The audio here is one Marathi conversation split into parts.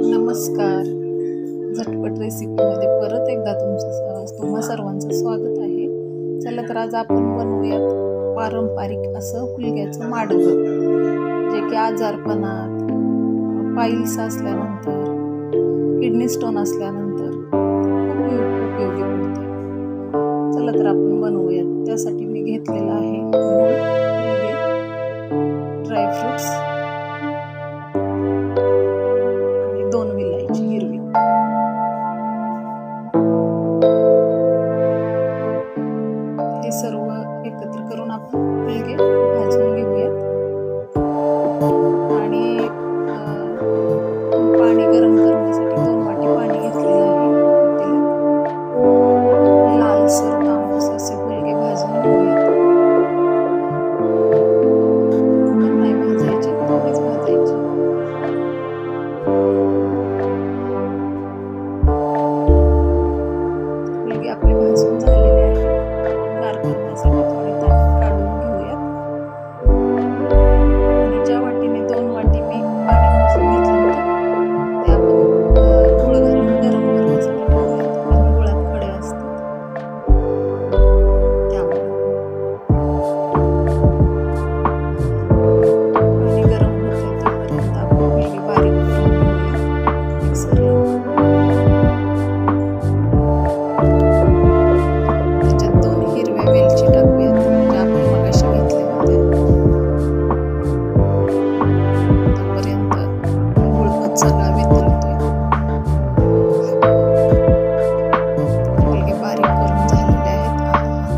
नमस्कार. झटपट रेसिपीमध्ये परत एकदा तुम्हा सर्वांचं स्वागत आहे. चला तर आज आपण बनवूयात पारंपरिक असं हुलग्याचं माडगं, जे की आजारपणात, पाईल्स असल्यानंतर, किडनी स्टोन असल्यानंतर उपयोगी पडते. चला तर आपण बनवूयात. त्यासाठी मी घेतलेलं आहे गूळ, हुलगे, ड्रायफ्रुट्स, 2 विलायची हिरवी. हे सर्व एकत्र करून आपण हुलगे भाजून घेऊयात. आणि पाणी गरम करण्यासाठी 2 वाटी पाणी घेतलेलं आहे. लालसर तांबूस असे हुलगे भाजून घेऊयात. नाही भाजायचे, थोडेच भाजायचे. आपले भाजून झालेले आहे. गार करण्यासाठी थोडे काढून घेऊयात. आणि ज्या वाटीने 2 वाटी मी पाणी मोजून घेतलं होतं, ते आपण गूळ घालून गरम करण्यासाठी ठेवूयात. कारण गुळात खडे असतात, त्यामुळे पाणी गरम होते तोपर्यंत आपण हुलगे बारीक करून घेऊयात मिक्सरला. वेलची टाकूयात, ज्या आपण मगाशी घेतल्या होत्या. तोपर्यंत गूळ पण सगळा वितळतोय. हुलगे बारीक करून झालेले आहेत.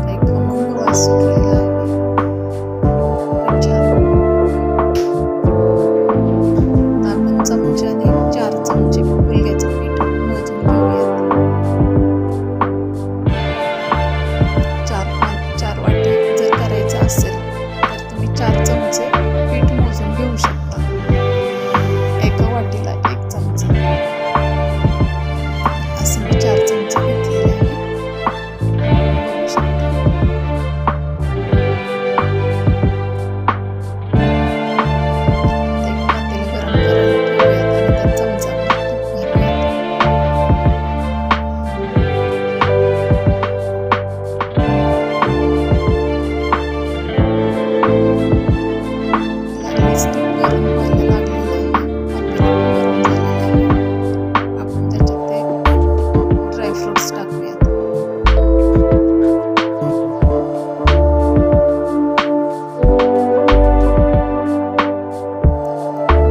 काही खमंग वास सुटलेला आहे. छान. आपण चमच्याने 4 चमचे हुलग्याचं पीठ मोजून घेऊयात. 4 वाटी जर करायचं असेल तर तुम्ही 4 चमचे पीठ मोजून घेऊ शकता. एका वाटीला 1 चमचा असं मी 4 चमचे घेतलेले आहे. बघू शकता. एक पातेलं गरम करायला ठेवूयात आणि त्यात चमचाभर तूप घालूयात. गरम व्हायला लागलेलं आहे. गरम झालेलं आहे. आपण त्याच्यात ते ड्रायफ्रुट्स टाकूयात.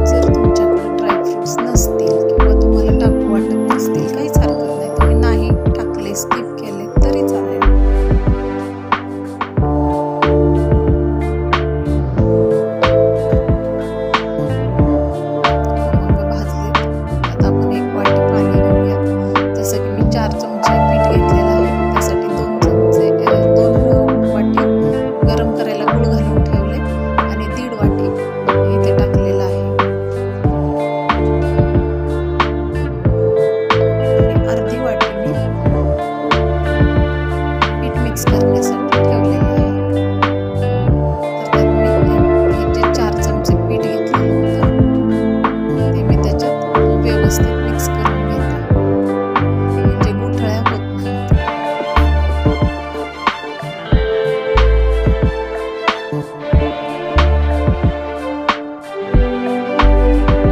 जर तुमच्याकडे ड्रायफ्रुट्स नसतील किंवा तुम्हाला टाकू वाटत नसतील, काहीच हरकत नाही. तुम्ही नाही टाकले, स्किप केले तरी चालेल. करण्यासाठी ठेवलेले आहे. तर मी हे जे 4 चमचे पीठ घेतलेलं होतं, ते मी त्याच्यात व्यवस्थित मिक्स करून घेते, म्हणजे गुठळ्या होत नाहीत.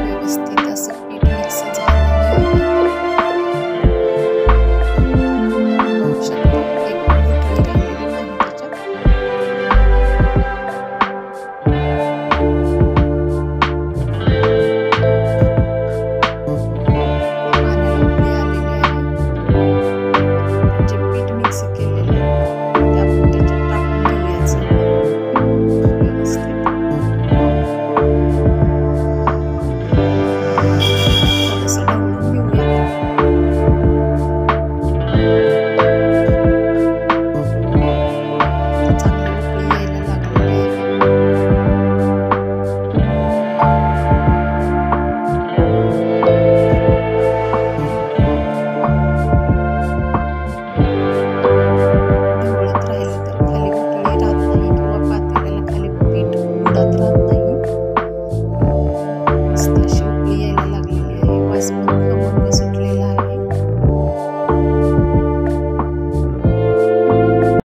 व्यवस्थित असं पीठ मिक्स झालेलं आहे. बघू शकता. लवकर